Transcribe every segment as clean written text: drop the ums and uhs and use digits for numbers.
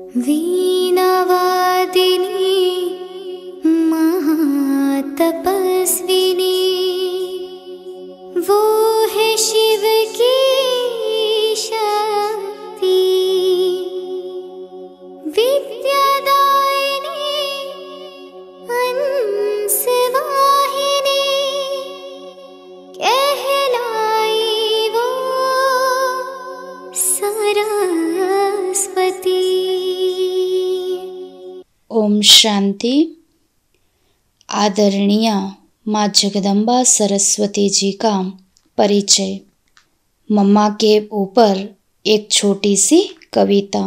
वीणावादिनी महातपस्विनी, वो है शिव की शक्ति। विद्यादायिनी हंसवाहिनी, कहलाई वो सरस्वती। ओम शांति। आदरणीय माँ जगदम्बा सरस्वती जी का परिचय। मम्मा के ऊपर एक छोटी सी कविता।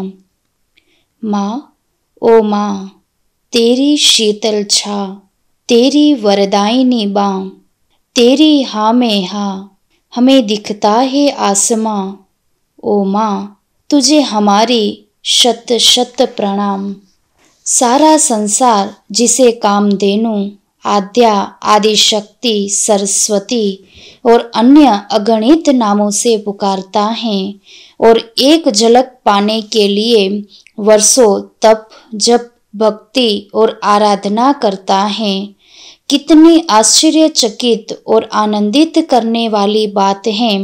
माँ, ओ माँ, तेरी शीतल छा, तेरी वरदायिनी बाँ, तेरी हाँ में हाँ हमें दिखता है आसमां। ओ माँ, तुझे हमारी शत शत प्रणाम। सारा संसार जिसे कामधेनु, आद्या, आदिशक्ति, सरस्वती और अन्य अगणित नामों से पुकारता है और एक झलक पाने के लिए वर्षों तप, जप, भक्ति और आराधना करता है, कितनी आश्चर्यचकित और आनंदित करने वाली बात है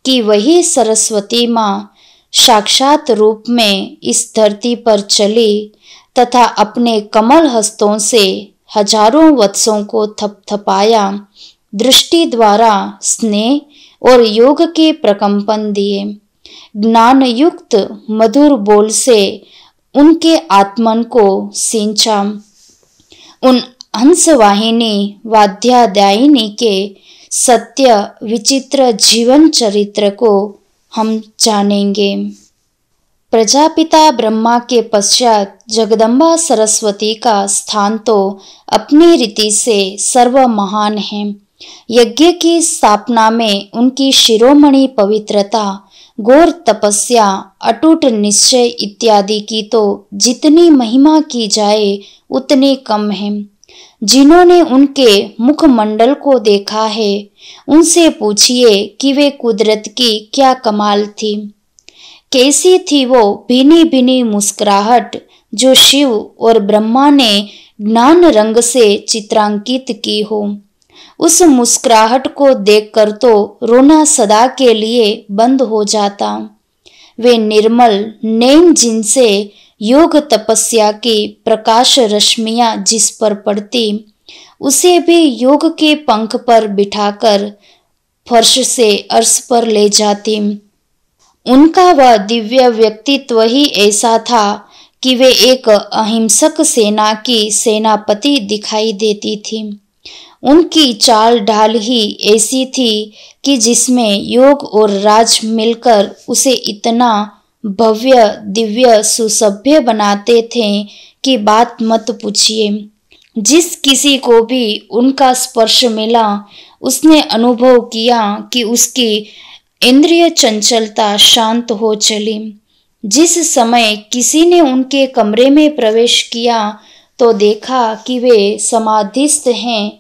कि वही सरस्वती माँ साक्षात रूप में इस धरती पर चली तथा अपने कमल हस्तों से हजारों वत्सों को थपथपाया, दृष्टि द्वारा स्नेह और योग के प्रकंपन दिए, ज्ञान युक्त मधुर बोल से उनके आत्मन को सींचा। उन हंसवाहिनी वाद्यादायिनी के सत्य विचित्र जीवन चरित्र को हम जानेंगे। प्रजापिता ब्रह्मा के पश्चात जगदम्बा सरस्वती का स्थान तो अपनी रीति से सर्व महान है। यज्ञ की स्थापना में उनकी शिरोमणि पवित्रता, घोर तपस्या, अटूट निश्चय इत्यादि की तो जितनी महिमा की जाए उतनी कम है। जिन्होंने उनके मुखमंडल को देखा है, उनसे पूछिए कि वे कुदरत की क्या कमाल थी। कैसी थी वो भीनी भीनी मुस्कुराहट जो शिव और ब्रह्मा ने ज्ञान रंग से चित्रांकित की हो। उस मुस्कुराहट को देखकर तो रोना सदा के लिए बंद हो जाता। वे निर्मल नैन जिनसे योग तपस्या की प्रकाश रश्मियां जिस पर पड़ती, उसे भी योग के पंख पर बिठाकर फर्श से अर्श पर ले जाती। उनका वह दिव्य व्यक्तित्व ही ऐसा था कि वे एक अहिंसक सेना की सेनापति दिखाई देती थी। उनकी चाल ढाल ही ऐसी थी कि जिसमें योग और राज मिलकर उसे इतना भव्य, दिव्य, सुसभ्य बनाते थे कि बात मत पूछिए। जिस किसी को भी उनका स्पर्श मिला, उसने अनुभव किया कि उसकी इंद्रिय चंचलता शांत हो चली। जिस समय किसी ने उनके कमरे में प्रवेश किया तो देखा कि वे समाधिस्थ हैं,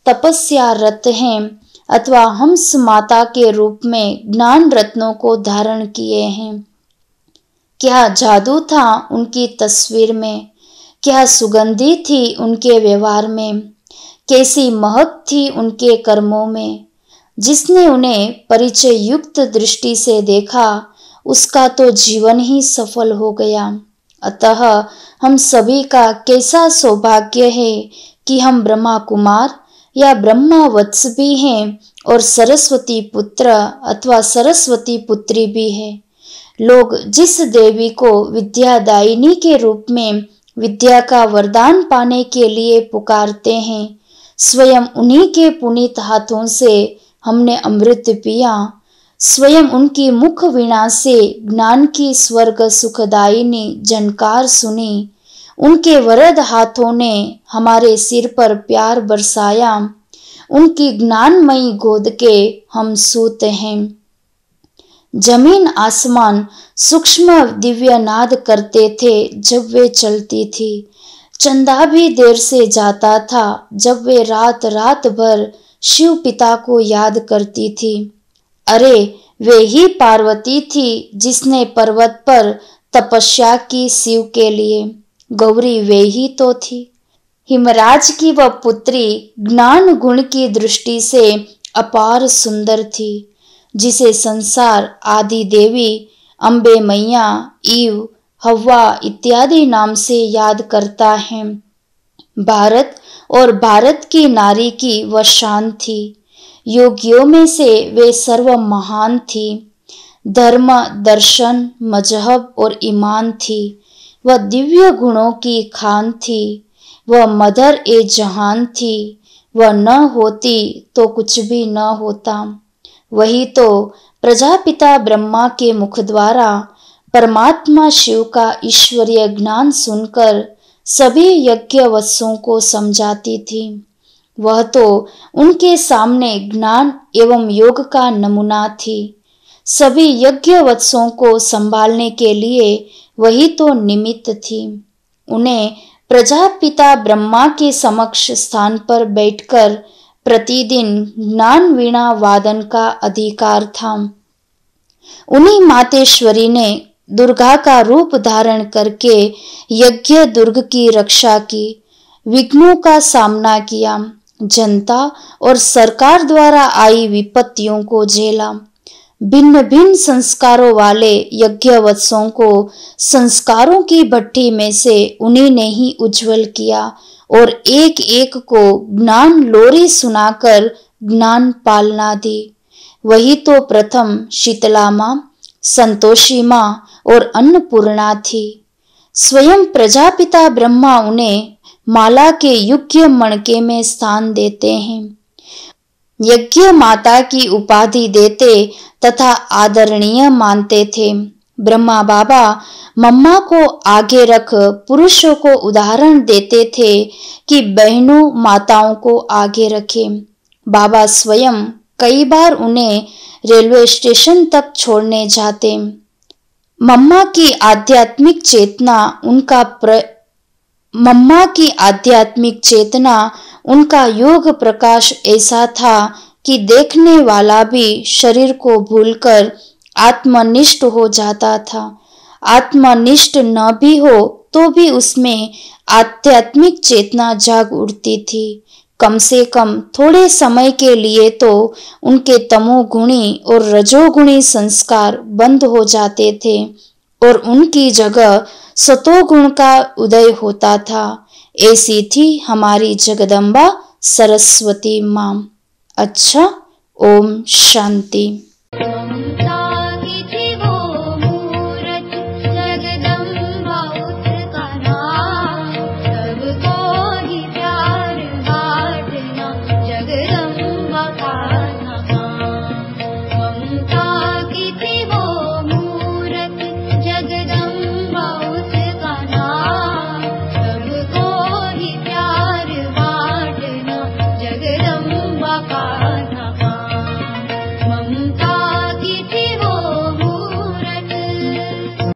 तपस्यारत हैं अथवा हंस माता के रूप में ज्ञान रत्नों को धारण किए हैं। क्या जादू था उनकी तस्वीर में, क्या सुगंधी थी उनके व्यवहार में, कैसी महक थी उनके कर्मों में। जिसने उन्हें परिचय युक्त दृष्टि से देखा, उसका तो जीवन ही सफल हो गया। अतः हम सभी का कैसा सौभाग्य है कि हम ब्रह्मा कुमार या ब्रह्मा वत्स भी हैं और सरस्वती पुत्र अथवा सरस्वती पुत्री भी है। लोग जिस देवी को विद्यादायिनी के रूप में विद्या का वरदान पाने के लिए पुकारते हैं, स्वयं उन्हीं के पुनीत हाथों से हमने अमृत पिया। स्वयं उनकी मुख वीणा से ज्ञान की स्वर्ग सुखदायिनी झनकार सुनी। उनके वरद हाथों ने हमारे सिर पर प्यार बरसाया। उनकी ज्ञानमयी गोद के हम सूत हैं। जमीन आसमान सूक्ष्म दिव्य नाद करते थे जब वे चलती थी। चंदा भी देर से जाता था जब वे रात रात भर शिव पिता को याद करती थी। अरे वे ही पार्वती थी जिसने पर्वत पर तपस्या की शिव के लिए। गौरी वे ही तो थी। हिमराज की वह पुत्री ज्ञान गुण की दृष्टि से अपार सुंदर थी, जिसे संसार आदि देवी, अम्बे मैया, ईव, हव्वा इत्यादि नाम से याद करता है। भारत और भारत की नारी की वह शान थी। योगियों में से वे सर्व महान थी। धर्म, दर्शन, मजहब और ईमान थी। वह दिव्य गुणों की खान थी। वह मदर ए जहान थी। वह न होती तो कुछ भी न होता। वही तो प्रजापिता ब्रह्मा के मुख द्वारा परमात्मा शिव का ईश्वरीय ज्ञान सुनकर सभी यज्ञवत्सों को समझाती थी। वह तो उनके सामने ज्ञान एवं योग का नमूना थी। सभी यज्ञवत्सों को संभालने के लिए वही तो निमित्त थी। उन्हें प्रजापिता ब्रह्मा के समक्ष स्थान पर बैठकर प्रतिदिन ज्ञान वीणा वादन का अधिकार था। उन्हीं मातेश्वरी ने दुर्गा का रूप धारण करके यज्ञ दुर्ग की रक्षा की, विघ्नों का सामना किया, जनता और सरकार द्वारा आई विपत्तियों को झेला। भिन्न भिन्न संस्कारों वाले यज्ञवत्सों को संस्कारों की भट्टी में से उन्हीं ने ही उज्जवल किया और एक एक को ज्ञान लोरी सुनाकर ज्ञान पालना दी। वही तो प्रथम शीतला माँ, संतोषी माँ और अन्नपूर्णा थी। स्वयं प्रजापिता ब्रह्मा उन्हें माला के युग्य मणके में स्थान देते हैं। यज्ञ माता की उपाधि देते तथा आदरणीय मानते थे। ब्रह्मा बाबा मम्मा को आगे रख पुरुषों को उदाहरण देते थे कि बहनों माताओं को आगे रखें। बाबा स्वयं कई बार उन्हें रेलवे स्टेशन तक छोड़ने जाते। मम्मा की आध्यात्मिक चेतना उनका योग प्रकाश ऐसा था कि देखने वाला भी शरीर को भूलकर आत्मनिष्ठ हो जाता था। आत्मनिष्ठ न भी हो तो भी उसमें आध्यात्मिक चेतना जाग उठती थी। कम से कम थोड़े समय के लिए तो उनके तमोगुणी और रजोगुणी संस्कार बंद हो जाते थे और उनकी जगह सतोगुण का उदय होता था। ऐसी थी हमारी जगदम्बा सरस्वती माँ। अच्छा, ओम शांति।